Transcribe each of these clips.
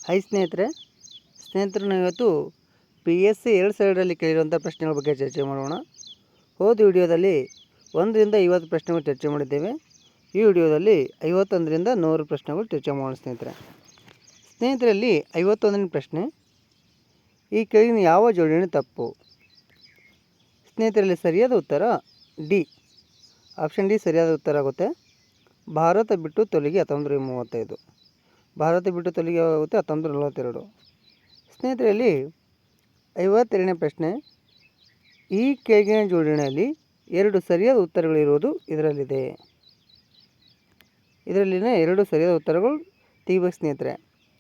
High ಸ್ನೇಹಿತರೆ, ನಾವು ಇವತ್ತು PSC 2002ರಲ್ಲಿ ಕೇಳಿರುವಂಥ ಪ್ರಶ್ನೆಗಳ ಬಗ್ಗೆ ಚರ್ಚೆ ಮಾಡೋಣ. ಹೋದ ವಿಡಿಯೋದಲ್ಲಿ 1ರಿಂದ 50 ಪ್ರಶ್ನೆಗಳು ಚರ್ಚೆ ಮಾಡಿದ್ದೇವೆ. ಈ ವಿಡಿಯೋದಲ್ಲಿ 51ರಿಂದ 100 ಪ್ರಶ್ನೆಗಳು ಚರ್ಚೆ ಮಾಡೋಣ ಸ್ನೇಹಿತರಲ್ಲಿ 51ನೇ ಪ್ರಶ್ನೆ, ಈ ಕೆಳಗಿನ ಯಾವ ಜೋಡಣೆ ತಪ್ಪು? ಸ್ನೇಹಿತರಲ್ಲಿ ಸರಿಯಾದ ಉತ್ತರ ಡಿ, ಆಪ್ಷನ್ ಡಿ ಸರಿಯಾದ ಉತ್ತರ ಆಗುತ್ತೆ. ಭಾರತ ಬಿಟ್ಟು ತೊಲಗಿ 1935. ಭಾರತ ಬಿಟ್ಟು ತೊಲಗಿ ಆಗುತ್ತೆ 1942. ಸ್ನೇಹಿತರಲ್ಲಿ 52ನೇ ಪ್ರಶ್ನೆ, ಈ ಕೆಳಗಿನ ಜೋಡಣೆಯಲ್ಲಿ 2 ಸರಿಯಾದ ಉತ್ತರಗಳಿರುವುದು ಇದರಲ್ಲಿದೆ. ಇದರಲ್ಲಿನ 2 ಸರಿಯಾದ ಉತ್ತರಗಳು ತೆಗಿಬೇಕು ಸ್ನೇಹಿತರೆ.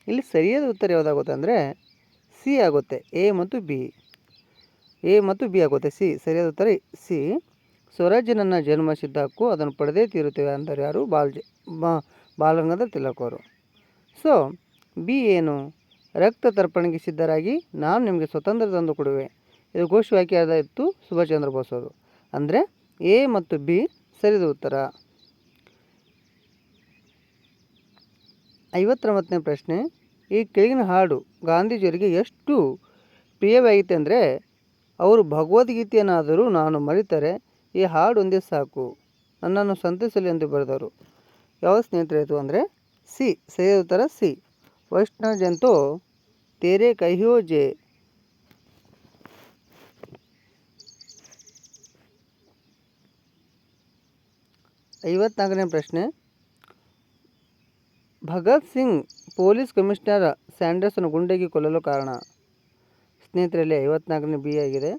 ಇಲ್ಲಿ ಸರಿಯಾದ ಉತ್ತರ ಯಾವುದಾಗುತ್ತೆ ಅಂದರೆ ಸಿ ಆಗುತ್ತೆ. ಎ ಮತ್ತು ಬಿ ಆಗುತ್ತೆ. ಸಿ ಸರಿಯಾದ ಉತ್ತರ ಸಿ. ಸ್ವರಾಜ್ಯ ನನ್ನ ಜನ್ಮ ಸಿದ್ಧ ಹಕ್ಕು, ಅದನ್ನು ಪಡೆದೇ ತೀರುತ್ತೇವೆ ಅಂದರೆ ಯಾರು? ಬಾಲಗಂಗಾಧರ ತಿಲಕ್ ಅವರು. ಸೊ ಬಿ ಏನು? ರಕ್ತ ತರ್ಪಣೆಗೆ ಸಿದ್ಧರಾಗಿ ನಾನು ನಿಮಗೆ ಸ್ವತಂತ್ರ ತಂದು ಕೊಡುವೆ, ಇದು ಘೋಷವಾಕ್ಯ ಇತ್ತು ಸುಭಾಷ್ ಚಂದ್ರ ಬೋಸ್ ಅವರು. ಅಂದರೆ ಎ ಮತ್ತು ಬಿ ಸರಿಯಾದ ಉತ್ತರ. 59ನೇ ಪ್ರಶ್ನೆ, ಈ ಕೆಳಗಿನ ಹಾಡು ಗಾಂಧೀಜಿಯವರಿಗೆ ಎಷ್ಟು ಪ್ರಿಯವಾಯಿತು ಅಂದರೆ ಅವರು ಭಗವದ್ಗೀತೆಯನ್ನಾದರೂ ನಾನು ಮರೆತರೆ ಈ ಹಾಡು ಒಂದೇ ಸಾಕು, ನನ್ನನ್ನು ಸಂತೈಸಲಿ ಎಂದು ಬರೆದರು. ಯಾವ ಸ್ನೇಹಿತರೆ ಇದು ಅಂದರೆ ಸಿ ಸರಿಯಾದ ಉತ್ತರ ಸಿ. ವೈಷ್ಣವ ಜಂತೋ ತೇರೆ ಕಹಿಯೋ ಜೆ. 54ನೇ ಪ್ರಶ್ನೆ, ಭಗತ್ ಸಿಂಗ್ ಪೊಲೀಸ್ ಕಮಿಷನರ್ ಸ್ಯಾಂಡರ್ಸನ್ನು ಗುಂಡಾಗಿ ಕೊಲ್ಲಲು ಕಾರಣ? ಸ್ನೇಹಿತರಲ್ಲಿ 54ನೇ ಬಿ ಆಗಿದೆ.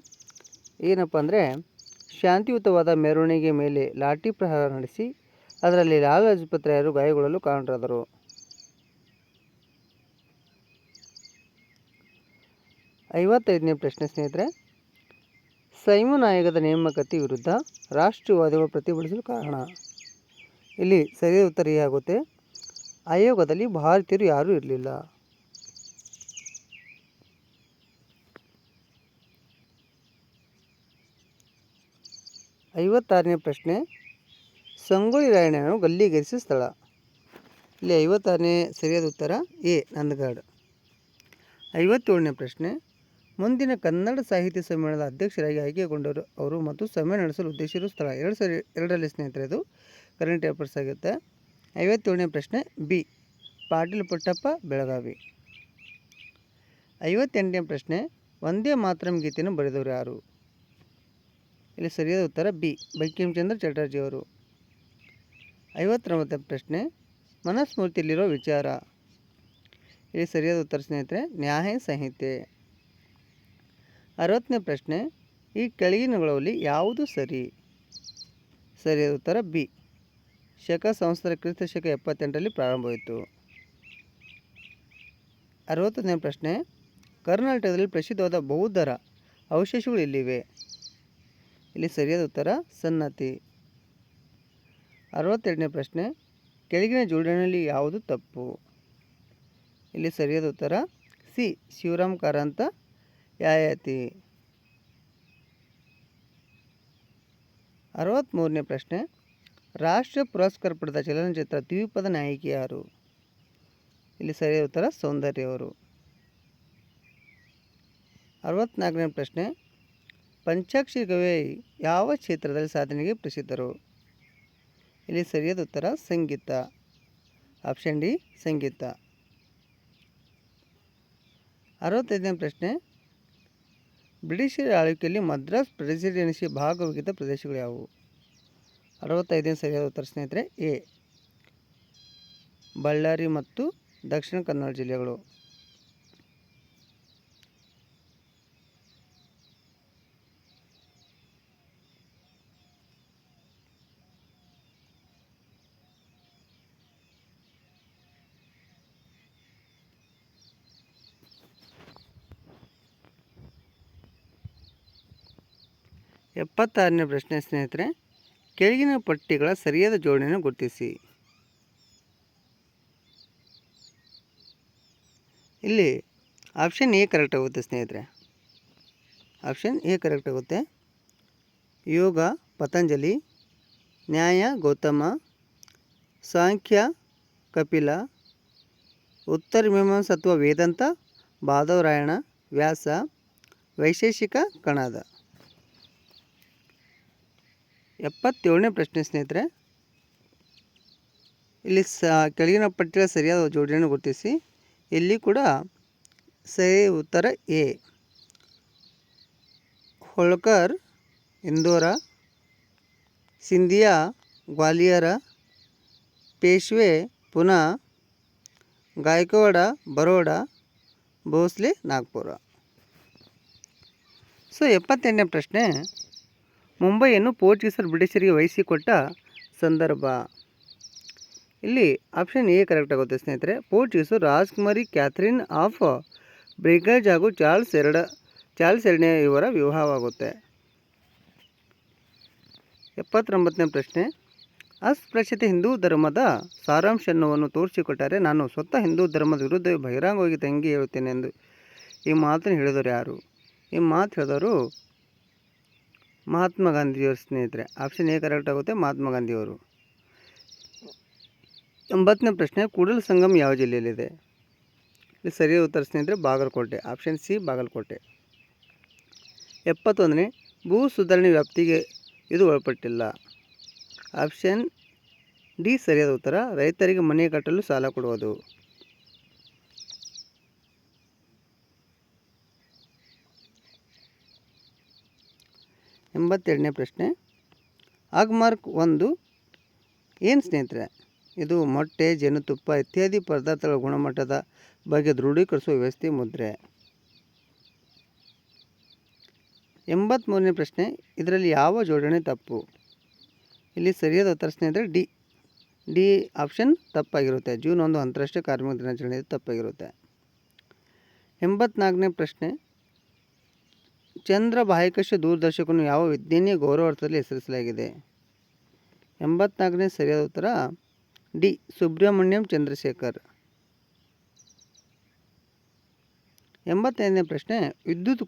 ಏನಪ್ಪ ಅಂದರೆ ಶಾಂತಿಯುತವಾದ ಮೆರವಣಿಗೆ ಮೇಲೆ ಲಾಠಿ ಪ್ರಹಾರ ನಡೆಸಿ ಅದರಲ್ಲಿ ಲಾಲಾ ಲಜಪತ್ ರಾಯರು ಗಾಯಗೊಳ್ಳಲು ಕಾರಣರಾದರು. 55ನೇ ಪ್ರಶ್ನೆ ಸ್ನೇಹಿತರೆ, ಸೈಮನ್ ಆಯೋಗದ ನೇಮಕಾತಿ ವಿರುದ್ಧ ರಾಷ್ಟ್ರೀಯವಾದಿಗಳು ಪ್ರತಿಭಟಿಸಲು ಕಾರಣ? ಇಲ್ಲಿ ಸರಿಯಾದ ಉತ್ತರ ಆಗುತ್ತೆ. ಆಯೋಗದಲ್ಲಿ ಭಾರತೀಯರು ಯಾರೂ ಇರಲಿಲ್ಲ. 56ನೇ ಪ್ರಶ್ನೆ, ಸಂಗೊಳ್ಳಿ ರಾಯಣ್ಣನನ್ನು ಗಲ್ಲಿಗೇರಿಸಿದ ಸ್ಥಳ? ಇಲ್ಲಿ 56ನೇ ಸರಿಯಾದ ಉತ್ತರ ಎ ನಂದಗಢ. 57ನೇ ಪ್ರಶ್ನೆ, ಮುಂದಿನ ಕನ್ನಡ ಸಾಹಿತ್ಯ ಸಮ್ಮೇಳನದ ಅಧ್ಯಕ್ಷರಾಗಿ ಆಯ್ಕೆಗೊಂಡವರು ಅವರು ಮತ್ತು ಸಮ್ಮೇಳನ ನಡೆಸಲು ಉದ್ದೇಶಿಸಿರುವ ಸ್ಥಳ? ಎರಡರಲ್ಲಿ ಸ್ನೇಹಿತರೆ ಇದು ಕರೆಂಟ್ ಅಫೇರ್ಸ್ ಆಗುತ್ತೆ. 57ನೇ ಪ್ರಶ್ನೆ ಬಿ, ಪಾಟೀಲ್ ಪುಟ್ಟಪ್ಪ ಬೆಳಗಾವಿ. 58ನೇ ಪ್ರಶ್ನೆ, ವಂದೇ ಮಾತರಂ ಗೀತೆಯನ್ನು ಬರೆದವರು ಯಾರು? ಇಲ್ಲಿ ಸರಿಯಾದ ಉತ್ತರ ಬಿ, ಬಂಕಿಂಚಂದ್ರ ಚಟರ್ಜಿ ಅವರು. 59ನೇ ಪ್ರಶ್ನೆ, ಮನುಸ್ಮೃತಿಯಲ್ಲಿರೋ ವಿಚಾರ? ಇಲ್ಲಿ ಸರಿಯಾದ ಉತ್ತರ ಸ್ನೇಹಿತರೆ ನ್ಯಾಯ ಸಂಹಿತೆ. 60ನೇ ಪ್ರಶ್ನೆ, ಈ ಕೆಳಗಿನಗಳಲ್ಲಿ ಯಾವುದು ಸರಿ? ಸರಿಯಾದ ಉತ್ತರ ಬಿ, ಶಕ ಸಂವತ್ಸರ ಕ್ರಿಸ್ತ ಶಕ 78ರಲ್ಲಿ ಪ್ರಾರಂಭವಾಯಿತು. 61ನೇ ಪ್ರಶ್ನೆ, ಕರ್ನಾಟಕದಲ್ಲಿ ಪ್ರಸಿದ್ಧವಾದ ಬೌದ್ಧರ ಅವಶೇಷಗಳು ಎಲ್ಲಿವೆ? ಇಲ್ಲಿ ಸರಿಯಾದ ಉತ್ತರ ಸನ್ನತಿ. 62ನೇ ಪ್ರಶ್ನೆ, ಕೆಳಗಿನ ಜೋಡಣೆಯಲ್ಲಿ ಯಾವುದು ತಪ್ಪು? ಇಲ್ಲಿ ಸರಿಯಾದ ಉತ್ತರ ಸಿ, ಶಿವರಾಮ್ ಕಾರಂತ ಯಯಾತಿ. 63ನೇ ಪ್ರಶ್ನೆ, ರಾಷ್ಟ್ರೀಯ ಪುರಸ್ಕಾರ ಪಡೆದ ಚಲನಚಿತ್ರ ದ್ವೀಪದ ನಾಯಕಿ ಯಾರು? ಇಲ್ಲಿ ಸರಿಯಾದ ಉತ್ತರ ಸೌಂದರ್ಯ ಅವರು. 64ನೇ ಪ್ರಶ್ನೆ, ಪಂಚಾಕ್ಷರಿ ಗವಾಯಿ ಯಾವ ಕ್ಷೇತ್ರದಲ್ಲಿ ಸಾಧನೆಗೆ ಪ್ರಸಿದ್ಧರು? ಇಲ್ಲಿ ಸರಿಯಾದ ಉತ್ತರ ಸಂಗೀತ, ಆಪ್ಷನ್ ಡಿ ಸಂಗೀತ. 65ನೇ ಪ್ರಶ್ನೆ, ಬ್ರಿಟಿಷರ ಆಳ್ವಿಕೆಯಲ್ಲಿ ಮದ್ರಾಸ್ ಪ್ರೆಸಿಡೆನ್ಸಿ ಭಾಗವಹಿಸಿದ ಪ್ರದೇಶಗಳು ಯಾವುವು? 65ನೇ ಸರಿಯಾದ ಉತ್ತರ ಸ್ನೇಹಿತರೆ ಎ, ಬಳ್ಳಾರಿ ಮತ್ತು ದಕ್ಷಿಣ ಕನ್ನಡ ಜಿಲ್ಲೆಗಳು. 76ನೇ ಪ್ರಶ್ನೆ ಸ್ನೇಹಿತರೆ, ಕೆಳಗಿನ ಪಟ್ಟಿಗಳ ಸರಿಯಾದ ಜೋಡಣೆಯನ್ನು ಗುರುತಿಸಿ. ಇಲ್ಲಿ ಆಪ್ಷನ್ ಎ ಕರೆಕ್ಟ್ ಆಗುತ್ತೆ ಸ್ನೇಹಿತರೆ. ಆಪ್ಷನ್ ಎ ಕರೆಕ್ಟ್ ಆಗುತ್ತೆ. ಯೋಗ ಪತಂಜಲಿ, ನ್ಯಾಯ ಗೌತಮ, ಸಾಂಖ್ಯ ಕಪಿಲ, ಉತ್ತರ ಮೀಮಾಂಸ ಅಥವಾ ವೇದಾಂತ, ಬಾದವರಾಯಣ, ವ್ಯಾಸ, ವೈಶೇಷಿಕ ಕಣಾದ. 77ನೇ ಪ್ರಶ್ನೆ ಸ್ನೇಹಿತರೆ, ಇಲ್ಲಿ ಕೆಳಗಿನ ಪಟ್ಟಿಯ ಸರಿಯಾದ ಜೋಡಣೆಯನ್ನು ಗುರುತಿಸಿ. ಇಲ್ಲಿ ಕೂಡ ಸರಿ ಉತ್ತರ ಎ. ಹೋಳ್ಕರ್ ಇಂದೋರ, ಸಿಂಧಿಯಾ ಗ್ವಾಲಿಯರ, ಪೇಶ್ವೆ ಪುನಾ, ಗಾಯಕ್ವಾಡ ಬರೋಡ, ಭೋಸ್ಲೆ ನಾಗ್ಪುರ. ಸೊ 78ನೇ ಪ್ರಶ್ನೆ, ಮುಂಬೈಯನ್ನು ಪೋರ್ಚುಗೀಸರು ಬ್ರಿಟಿಷರಿಗೆ ವಹಿಸಿಕೊಟ್ಟ ಸಂದರ್ಭ. ಇಲ್ಲಿ ಆಪ್ಷನ್ ಎ ಕರೆಕ್ಟ್ ಆಗುತ್ತೆ ಸ್ನೇಹಿತರೆ. ಪೋರ್ಚುಗೀಸರು ರಾಜಕುಮಾರಿ ಕ್ಯಾಥರಿನ್ ಆಫ್ ಬ್ರಿಗೇಜ್ ಹಾಗೂ ಚಾರ್ಲ್ಸ್ ಎರಡನೇ ಇವರ ವಿವಾಹವಾಗುತ್ತೆ. 79ನೇ ಪ್ರಶ್ನೆ, ಅಸ್ಪೃಶ್ಯತೆ ಹಿಂದೂ ಧರ್ಮದ ಸಾರಾಂಶ ಎನ್ನುವನ್ನು ತೋರಿಸಿಕೊಟ್ಟರೆ ನಾನು ಸ್ವತಃ ಹಿಂದೂ ಧರ್ಮದ ವಿರುದ್ಧವೇ ಬಹಿರಂಗವಾಗಿ ತಂಗಿ ಹೇಳುತ್ತೇನೆ ಎಂದು ಈ ಮಾತನ್ನು ಹೇಳಿದವರು ಯಾರು? ಈ ಮಾತು ಹೇಳಿದವರು ಮಹಾತ್ಮ ಗಾಂಧಿಯವರು ಸ್ನೇಹಿತರೆ. ಆಪ್ಷನ್ ಎ ಕರೆಕ್ಟ್ ಆಗುತ್ತೆ, ಮಹಾತ್ಮ ಗಾಂಧಿಯವರು. 80ನೇ ಪ್ರಶ್ನೆ, ಕೂಡಲ ಸಂಗಮ ಯಾವ ಜಿಲ್ಲೆಯಲ್ಲಿದೆ? ಇಲ್ಲಿ ಸರಿಯಾದ ಉತ್ತರ ಸ್ನೇಹಿತರೆ ಬಾಗಲಕೋಟೆ. Option C Bagalkot. 71ನೇ, ಭೂ ಸುಧಾರಣೆ ವ್ಯಾಪ್ತಿಗೆ ಇದು ಒಳಪಟ್ಟಿಲ್ಲ. ಆಪ್ಷನ್ ಡಿ ಸರಿಯಾದ ಉತ್ತರ, ರೈತರಿಗೆ ಮನೆ ಕಟ್ಟಲು ಸಾಲ ಕೊಡುವುದು. 82ನೇ ಪ್ರಶ್ನೆ, ಆಗ್ಮಾರ್ಕ್ 1 ಏನು ಸ್ನೇಹಿತರೆ? ಇದು ಮೊಟ್ಟೆ, ಜೇನುತುಪ್ಪ ಇತ್ಯಾದಿ ಪದಾರ್ಥಗಳ ಗುಣಮಟ್ಟದ ಬಗ್ಗೆ ದೃಢೀಕರಿಸುವ ವ್ಯವಸ್ಥೆ ಮುದ್ರೆ. 83ನೇ ಪ್ರಶ್ನೆ, ಇದರಲ್ಲಿ ಯಾವ ಜೋಡಣೆ ತಪ್ಪು? ಇಲ್ಲಿ ಸರಿಯಾದ ಉತ್ತರ ಸ್ನೇಹಿತರೆ ಡಿ ಆಪ್ಷನ್ ತಪ್ಪಾಗಿರುತ್ತೆ. ಜೂನ್ 1 ಅಂತಾರಾಷ್ಟ್ರೀಯ ಕಾರ್ಮಿಕ ದಿನಾಚರಣೆ ತಪ್ಪಾಗಿರುತ್ತೆ. 84ನೇ ಪ್ರಶ್ನೆ, ಚಂದ್ರ ಬಾಹ್ಯಾಕಾಶ ದೂರದರ್ಶಕವನ್ನು ಯಾವ ವಿಜ್ಞಾನಿಯ ಗೌರವಾರ್ಥದಲ್ಲಿ ಹೆಸರಿಸಲಾಗಿದೆ? 84ನೇ ಸರಿಯಾದ ಉತ್ತರ ಡಿ ಸುಬ್ರಹ್ಮಣ್ಯಂ ಚಂದ್ರಶೇಖರ್. 85ನೇ ಪ್ರಶ್ನೆ, ವಿದ್ಯುತ್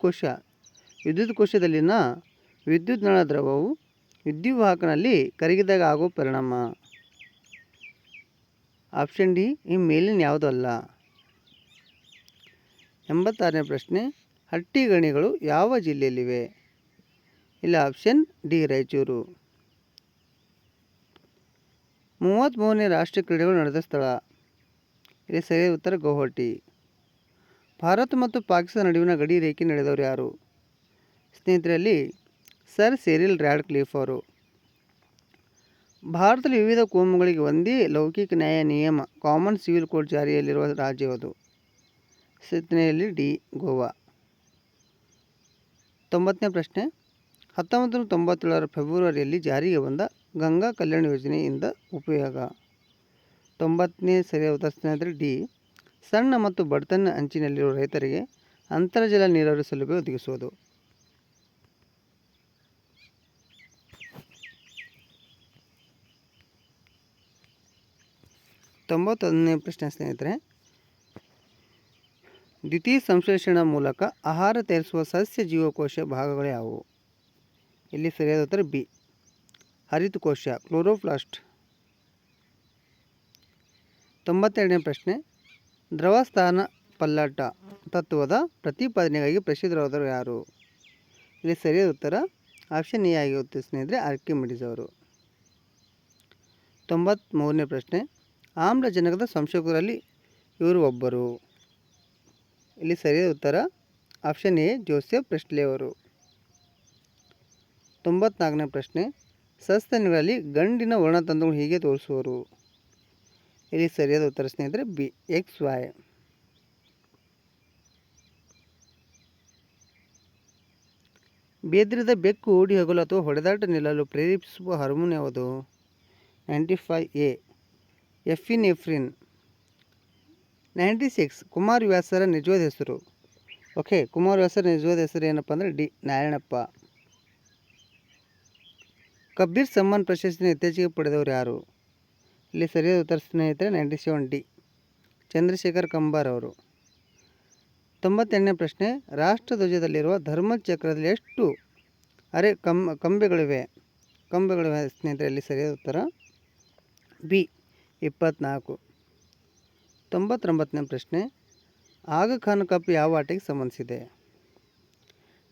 ಕೋಶದಲ್ಲಿನ ವಿದ್ಯುತ್ ನಳ ದ್ರವವು ವಿದ್ಯುವಾಹಕನಲ್ಲಿ ಕರಗಿದಾಗ ಆಗುವ ಪರಿಣಾಮ. ಆಪ್ಷನ್ ಡಿ ಈ ಮೇಲಿನ ಯಾವುದೂ ಅಲ್ಲ. 86ನೇ ಪ್ರಶ್ನೆ, ಹಟ್ಟಿ ಗಣಿಗಳು ಯಾವ ಜಿಲ್ಲೆಯಲ್ಲಿವೆ? ಇಲ್ಲಿ ಆಪ್ಷನ್ ಡಿ ರಾಯಚೂರು. 33ನೇ ರಾಷ್ಟ್ರೀಯ ಕ್ರೀಡೆಗಳು ನಡೆದ ಸ್ಥಳ. ಇಲ್ಲಿ ಸರಿಯಾದ ಉತ್ತರ ಗೌಹಟಿ. ಭಾರತ ಮತ್ತು ಪಾಕಿಸ್ತಾನ ನಡುವಿನ ಗಡಿ ರೇಖೆ ನಡೆದವರು ಯಾರು? ಸ್ನೇಹಿತರಲ್ಲಿ ಸರ್ ಸಿರಿಲ್ ರ್ಯಾಡ್ಕ್ಲಿಫ್ ಅವರು. ಭಾರತದಲ್ಲಿ ವಿವಿಧ ಕೋಮುಗಳಿಗೆ ಒಂದೇ ಲೌಕಿಕ ನ್ಯಾಯ ನಿಯಮ ಕಾಮನ್ ಸಿವಿಲ್ ಕೋಡ್ ಜಾರಿಯಲ್ಲಿರುವ ರಾಜ್ಯ ಯಾವುದು? ಸ್ನೇಹಿತರಲ್ಲಿ ಡಿ ಗೋವಾ. 90ನೇ ಪ್ರಶ್ನೆ, 1997 ಫೆಬ್ರವರಿಯಲ್ಲಿ ಜಾರಿಗೆ ಬಂದ ಗಂಗಾ ಕಲ್ಯಾಣ ಯೋಜನೆಯಿಂದ ಉಪಯೋಗ. 90ನೇ ಸರಿಯಾದ ಉತ್ತರ ಸ್ನೇಹಿತರೆ ಡಿ ಸಣ್ಣ ಮತ್ತು ಬಡತನ ಅಂಚಿನಲ್ಲಿರುವ ರೈತರಿಗೆ ಅಂತರ್ಜಲ ನೀರಾವರಿ ಸೌಲಭ್ಯ ಒದಗಿಸುವುದು. 91ನೇ ಪ್ರಶ್ನೆ ಸ್ನೇಹಿತರೆ, ದ್ವಿತೀಯ ಸಂಶ್ಲೇಷಣಾ ಮೂಲಕ ಆಹಾರ ತಯಾರಿಸುವ ಸಸ್ಯ ಜೀವಕೋಶ ಭಾಗಗಳು ಯಾವುವು? ಇಲ್ಲಿ ಸರಿಯಾದ ಉತ್ತರ ಬಿ ಹರಿತಕೋಶ ಕ್ಲೋರೋಪ್ಲಾಸ್ಟ್. 92ನೇ ಪ್ರಶ್ನೆ, ದ್ರವ ಸ್ಥಾನ ಪಲ್ಲಟ ತತ್ವದ ಪ್ರತಿಪಾದನೆಗಾಗಿ ಪ್ರಸಿದ್ಧರಾದವರು ಯಾರು? ಇಲ್ಲಿ ಸರಿಯಾದ ಉತ್ತರ ಆಪ್ಷನ್ ಎ ಆಗಿರುತ್ತೆ ಸ್ನೇಹಿತರೆ, ಆರ್ಕಿಮಿಡೀಸ್ ಅವರು. 93ನೇ ಪ್ರಶ್ನೆ, ಆಮ್ಲಜನಕದ ಸಂಶೋಧಕರಲ್ಲಿ ಇವರು ಒಬ್ಬರು. ಇಲ್ಲಿ ಸರಿಯಾದ ಉತ್ತರ ಆಪ್ಷನ್ ಎ ಜೋಸೆಫ್ ಪ್ರೆಸ್ಲೆ ಅವರು. 94ನೇ ಪ್ರಶ್ನೆ, ಸಸ್ತನಿಗಳಲ್ಲಿ ಗಂಡಿನ ವರ್ಣತಂತುಗಳು ಹೀಗೆ ತೋರಿಸುವರು. ಇಲ್ಲಿ ಸರಿಯಾದ ಉತ್ತರ ಸ್ನೇಹಿತರೆ ಬಿ XY. ಬೇದ್ರಿದ ಬೆಕ್ಕು ಓಡಿ ಹೋಗಲು ಅಥವಾ ಹೊಡೆದಾಟ ನಿಲ್ಲಲು ಪ್ರೇರೇಪಿಸುವ ಹಾರ್ಮೋನ್ ಯಾವುದು? 95A ಎಫಿನೆಫ್ರಿನ್. 96 ಕುಮಾರ್ ವ್ಯಾಸರ ನಿಜವಾದ ಹೆಸರು. ಓಕೆ, ಕುಮಾರ್ ವ್ಯಾಸರ ನಿಜವಾದ ಹೆಸರು ಏನಪ್ಪ ಅಂದರೆ ಡಿ ನಾರಾಯಣಪ್ಪ. ಕಬೀರ್ ಸಮ್ಮಾನ್ ಪ್ರಶಸ್ತಿಯನ್ನು ಇತ್ತೀಚೆಗೆ ಪಡೆದವರು ಯಾರು? ಇಲ್ಲಿ ಸರಿಯಾದ ಉತ್ತರ ಸ್ನೇಹಿತರೆ 97 ಡಿ ಚಂದ್ರಶೇಖರ್ ಕಂಬಾರ್ ಅವರು. 98ನೇ ಪ್ರಶ್ನೆ, ರಾಷ್ಟ್ರಧ್ವಜದಲ್ಲಿರುವ ಧರ್ಮಚಕ್ರದಲ್ಲಿ ಎಷ್ಟು ಕಂಬೆಗಳಿವೆ ಸ್ನೇಹಿತರೆ? ಇಲ್ಲಿ ಸರಿಯಾದ ಉತ್ತರ ಬಿ 24. 99ನೇ ಪ್ರಶ್ನೆ, ಆಗಾ ಖಾನ್ ಕಪ್ ಯಾವ ಆಟಕ್ಕೆ ಸಂಬಂಧಿಸಿದೆ?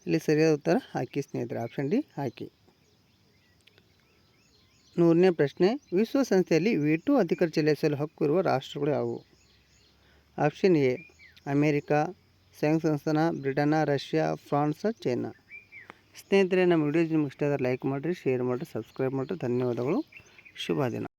ಇಲ್ಲಿ ಸರಿಯಾದ ಉತ್ತರ ಹಾಕಿ ಸ್ನೇಹಿತರೆ, ಆಪ್ಷನ್ ಡಿ ಹಾಕಿ. 100ನೇ ಪ್ರಶ್ನೆ, ವಿಶ್ವಸಂಸ್ಥೆಯಲ್ಲಿ ವೀಟೋ ಅಧಿಕಾರ ಚಲಾಯಿಸಲು ಹಕ್ಕು ಇರುವ ರಾಷ್ಟ್ರಗಳು ಯಾವುವು? ಆಪ್ಷನ್ ಎ ಅಮೇರಿಕಾ, ಸಂಯುಕ್ತ ಸಂಸ್ಥಾನ, ಬ್ರಿಟನ್ನ, ರಷ್ಯಾ, ಫ್ರಾನ್ಸ್, ಚೈನಾ. ಸ್ನೇಹಿತರೆ, ನಮ್ಮ ವಿಡಿಯೋ ನಿಮಗೆ ಇಷ್ಟ ಆದರೆ ಲೈಕ್ ಮಾಡಿರಿ, ಶೇರ್ ಮಾಡಿರಿ, ಸಬ್ಸ್ಕ್ರೈಬ್ ಮಾಡಿರಿ. ಧನ್ಯವಾದಗಳು. ಶುಭ ದಿನ.